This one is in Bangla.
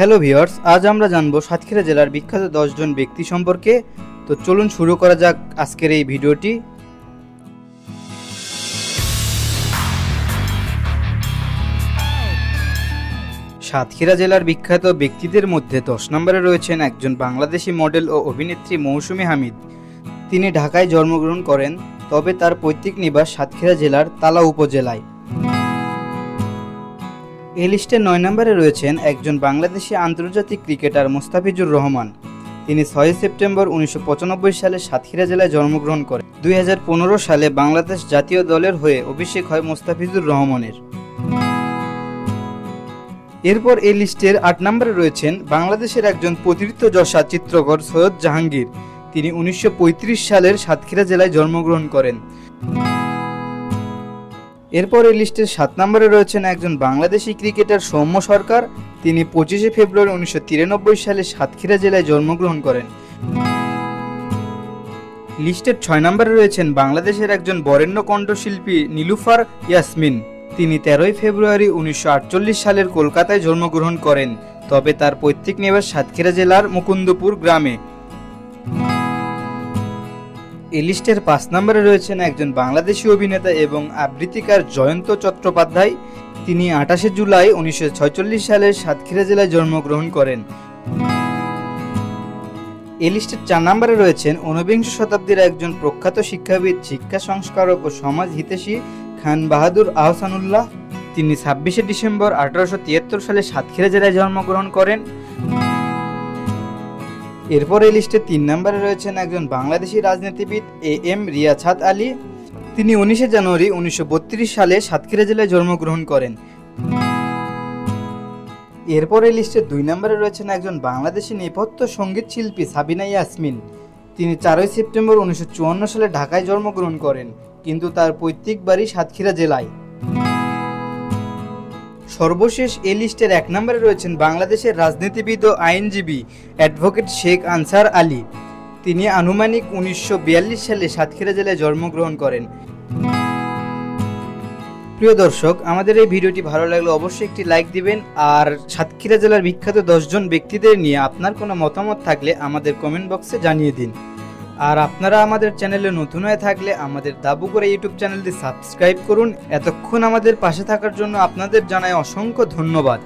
হ্যালো ভিউয়ার্স, আজ আমরা জানবো সাতক্ষীরা জেলার বিখ্যাত 10 জন ব্যক্তি সম্পর্কে। তো চলুন শুরু করা যাক আজকের এই ভিডিওটি। সাতক্ষীরা জেলার বিখ্যাত ব্যক্তিদের মধ্যে 10 নম্বরে রয়েছেন একজন বাংলাদেশি মডেল ও অভিনেত্রী মৌসুমী হামিদ। তিনি ঢাকায় জন্মগ্রহণ করেন, তবে তার পৈতৃক নিবাস সাতক্ষীরা জেলার তালা উপজেলায়। এই লিস্টে 9 নম্বরে রয়েছেন একজন বাংলাদেশি আন্তর্জাতিক ক্রিকেটার মোস্তাফিজুর রহমান। তিনি 6 সেপ্টেম্বর 1995 সালে সাতক্ষীরা জেলায় জন্মগ্রহণ করেন। 2015 সালে বাংলাদেশ জাতীয় দলের হয়ে অভিষেক হয় মোস্তাফিজুর রহমানের। এরপর এই লিস্টের 8 নম্বরে রয়েছেন বাংলাদেশের একজন প্রথিতযশা চিত্রকর সৈয়দ জাহাঙ্গীর। তিনি 1935 সালের সাতক্ষীরা জেলায় জন্মগ্রহণ করেন। এরপর এই লিস্টের 7 নম্বরে রয়েছেন একজন বাংলাদেশি ক্রিকেটার সৌম্য সরকার। তিনি 25 ফেব্রুয়ারি 1993 সালে সাতক্ষীরা জেলায় জন্মগ্রহণ করেন। লিস্টের 6 নম্বরে রয়েছেন বাংলাদেশের একজন বরেণ্য কণ্ঠশিল্পী নীলুফার ইয়াসমিন। তিনি 13 ফেব্রুয়ারি 1948 সালের কলকাতায় জন্মগ্রহণ করেন, তবে তার পৈতৃক নিবাস সাতক্ষীরা জেলার মুকুন্দপুর গ্রামে। এই লিস্টের 5 নম্বরে রয়েছেন একজন বাংলাদেশি অভিনেতা এবং আবৃত্তিকার জয়ন্ত চট্টোপাধ্যায়। তিনি 28 জুলাই 1946 সালে সাতক্ষীরা জেলায় জন্মগ্রহণ করেন। এই লিস্টের 4 নম্বরে রয়েছেন ঊনবিংশ শতাব্দীর একজন প্রখ্যাত শিক্ষাবিদ, শিক্ষা সংস্কারক ও সমাজ হিতৈষী খান বাহাদুর আহসানুল্লাহ। তিনি 26 ডিসেম্বর 1873 সালে সাতক্ষীরা জেলায় জন্মগ্রহণ করেন। এরপর এই লিস্টে 3 নম্বরে রয়েছেন একজন বাংলাদেশি রাজনীতিবিদ এম রিয়াছাদ আলী। তিনি 19 জানুয়ারি 1932 সালে সাতক্ষীরা জেলায় জন্মগ্রহণ করেন। এরপর এই লিস্টে 2 নম্বরে রয়েছেন একজন বাংলাদেশি নেপথ্য সঙ্গীত শিল্পী সাবিনা ইয়াসমিন। তিনি 4 সেপ্টেম্বর 1954 সালে ঢাকায় জন্মগ্রহণ করেন, কিন্তু তার পৈতৃক বাড়ি সাতক্ষীরা জেলায়। সর্বশেষ এই লিস্টের 1 নম্বরে রয়েছেন বাংলাদেশের রাজনীতিবিদ ও আইনজীবী অ্যাডভোকেট শেখ আনসার আলী। তিনি আনুমানিক 1942 সালে সাতক্ষীরা জেলায় জন্মগ্রহণ করেন। প্রিয় দর্শক, আমাদের এই ভিডিওটি ভালো লাগলে অবশ্যই একটি লাইক দিবেন। আর সাতক্ষীরা জেলার বিখ্যাত 10 জন ব্যক্তিদের নিয়ে আপনার কোনো মতামত থাকলে আমাদের কমেন্ট বক্সে জানিয়ে দিন। আর আপনারা আমাদের চ্যানেলে নতুন হয়ে থাকলে আমাদের দাবু করে ইউটিউব চ্যানেলটি সাবস্ক্রাইব করুন। এতক্ষণ আমাদের পাশে থাকার জন্য আপনাদের জানাই অসংখ্য ধন্যবাদ।